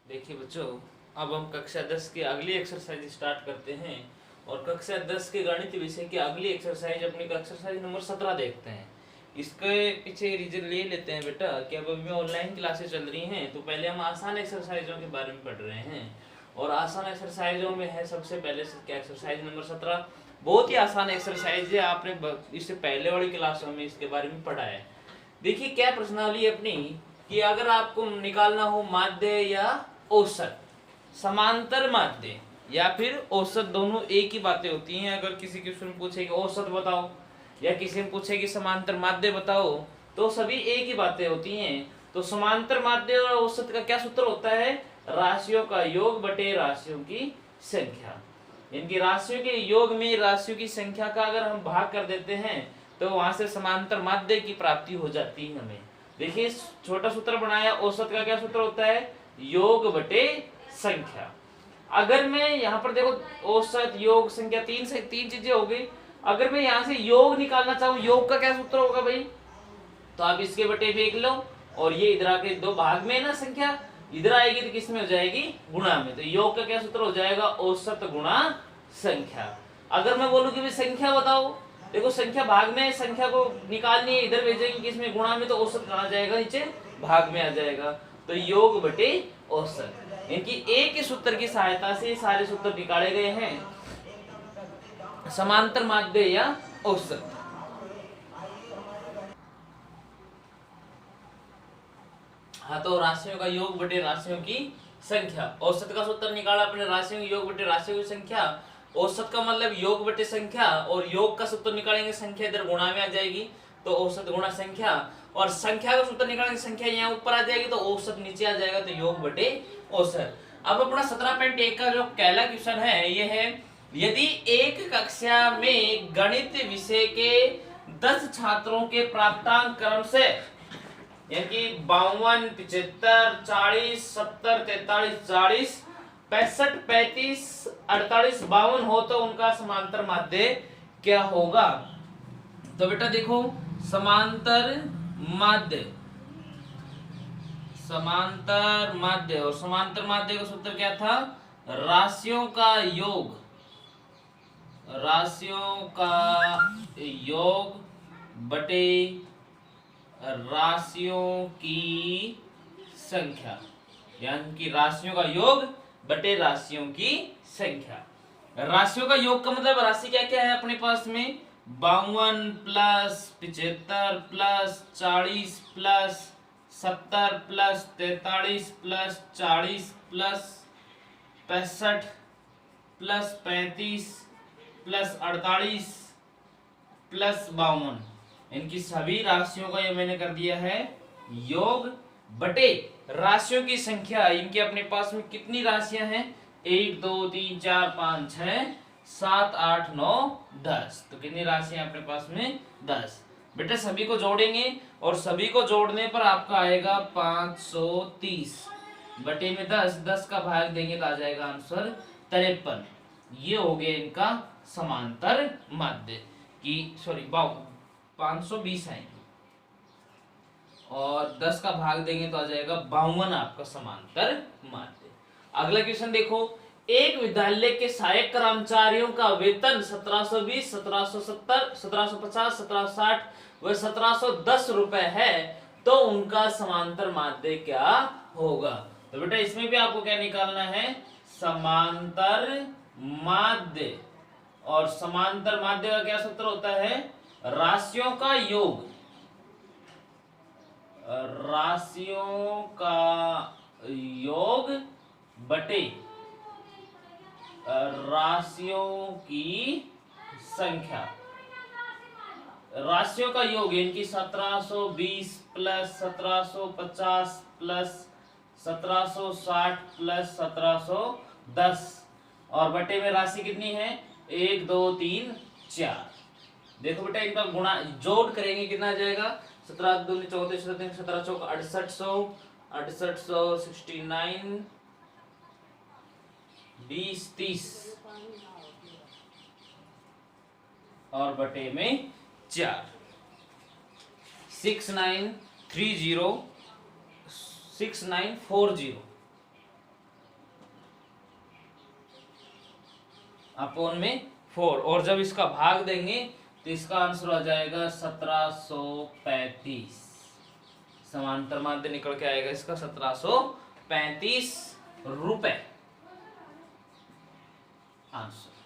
देखिए बच्चों, अब हम कक्षा 10 की अगली एक्सरसाइज स्टार्ट करते हैं। और कक्षा 10 के गणित विषय की अगली एक्सरसाइज अपनी एक्सरसाइज नंबर 17 देखते हैं। इसके पीछे रीजन ले लेते हैं बेटा कि अब अभी ऑनलाइन क्लासेस चल रही हैं, तो पहले हम आसान एक्सरसाइजों के बारे में पढ़ रहे हैं। और आसान एक्सरसाइजों में है सबसे पहले क्या एक्सरसाइज नंबर 17। बहुत ही आसान एक्सरसाइज है, आपने इससे पहले वाली क्लासों में इसके बारे में पढ़ा है। देखिए क्या प्रश्नावली अपनी कि अगर आपको निकालना हो माध्य या औसत, समांतर माध्य या फिर औसत, दोनों एक ही बातें होती हैं। अगर किसी क्वेश्चन पूछे कि औसत बताओ या किसी में पूछे कि समांतर माध्य बताओ, तो सभी एक ही बातें होती हैं। तो समांतर माध्य और औसत का क्या सूत्र होता है? राशियों का योग बटे राशियों की संख्या। इनकी राशियों के योग में राशियों की संख्या का अगर हम भाग कर देते हैं तो वहां से समांतर माध्य की प्राप्ति हो जाती है हमें। देखिए छोटा सूत्र बनाया, औसत का क्या सूत्र होता है? योग बटे संख्या। अगर मैं यहाँ पर देखो औसत योग संख्या तीन चीजें हो गई। अगर मैं यहाँ से योग निकालना चाहूँ, योग का क्या सूत्र होगा भाई? तो आप इसके बटे देख लो, और ये इधर आके दो भाग में है ना संख्या, इधर आएगी तो किस में हो जाएगी? गुणा में। तो योग का क्या सूत्र हो जाएगा? औसत गुणा संख्या। अगर मैं बोलूं कि भाई संख्या बताओ, देखो संख्या भाग में, संख्या को निकालनी है, इधर भेजेंगे किसमें? गुणा में। तो औसत कहाँ जाएगा? नीचे भाग में आ जाएगा। तो योग बटे औसत। इनकी एक ही सूत्र की सहायता से सारे सूत्र निकाले गए हैं, समांतर माध्य या औसत। हाँ, तो राशियों का योग बटे राशियों की संख्या। औसत का सूत्र निकाला अपने, राशियों का योग बटे राशियों की संख्या। औसत का मतलब योग बटे संख्या, और योग का सूत्र निकालेंगे संख्या इधर गुणा में आ जाएगी, तो औसत गुणा संख्या। और संख्या का सूत्र निकालेंगे संख्या यहाँ ऊपर आ जाएगी, तो औसत नीचे आ जाएगा, तो योग बटे औसत। अब अपना 17.1 का जो पहला क्वेश्चन है ये है, यदि एक कक्षा में गणित विषय के 10 छात्रों के प्राप्तांक क्रम से यानी 52, 75, 40, 70, 43, 40, 65, 35, 48, 52 हो तो उनका समांतर माध्य क्या होगा? तो बेटा देखो, समांतर माध्य, समांतर माध्य, और समांतर माध्य का सूत्र क्या था? राशियों का योग, राशियों का योग बटे राशियों की संख्या, यानी कि राशियों का योग बटे राशियों की संख्या। राशियों का योग का मतलब राशि क्या क्या है अपने पास में? 52 plus 75 plus 40 plus 70 plus 43 plus 40 plus 65 plus 35 plus 48 plus 52। इनकी सभी राशियों का ये मैंने कर दिया है योग बटे राशियों की संख्या। इनके अपने पास में कितनी राशियां हैं? 1 2 3 4 5 6 7 8 9 10। तो कितनी राशियां अपने पास में? 10। बेटा सभी को जोड़ेंगे, और सभी को जोड़ने पर आपका आएगा 530 बटे में 10, 10 का भाग देंगे तो आ जाएगा आंसर 53। ये हो गया इनका समांतर माध्य की, सॉरी 520 आएंगे, और 10 का भाग देंगे तो आ जाएगा 52 आपका समांतर माध्य। अगला क्वेश्चन देखो, एक विद्यालय के सहायक कर्मचारियों का वेतन 1720, 1770, 1750, 1760 व 1710 रुपए है, तो उनका समांतर माध्य क्या होगा? तो बेटा इसमें भी आपको क्या निकालना है? समांतर माध्य। और समांतर माध्य का क्या सूत्र होता है? राशियों का योग, राशियों का योग बटे राशियों की संख्या। राशियों का योग इनकी 1720 प्लस 1750 प्लस 1760 प्लस 1710, और बटे में राशि कितनी है? 1 2 3 4। देखो बेटा इनका गुणा जोड़ करेंगे कितना आ जाएगा? 17 2 34, 17 चौक 6800, 6800 69 20 30, और बटे में 4। 6930 6940 अपॉन में 4, और जब इसका भाग देंगे तो इसका आंसर आ जाएगा 1735। समांतर माध्य निकल के आएगा इसका 1735 रुपए आंसर।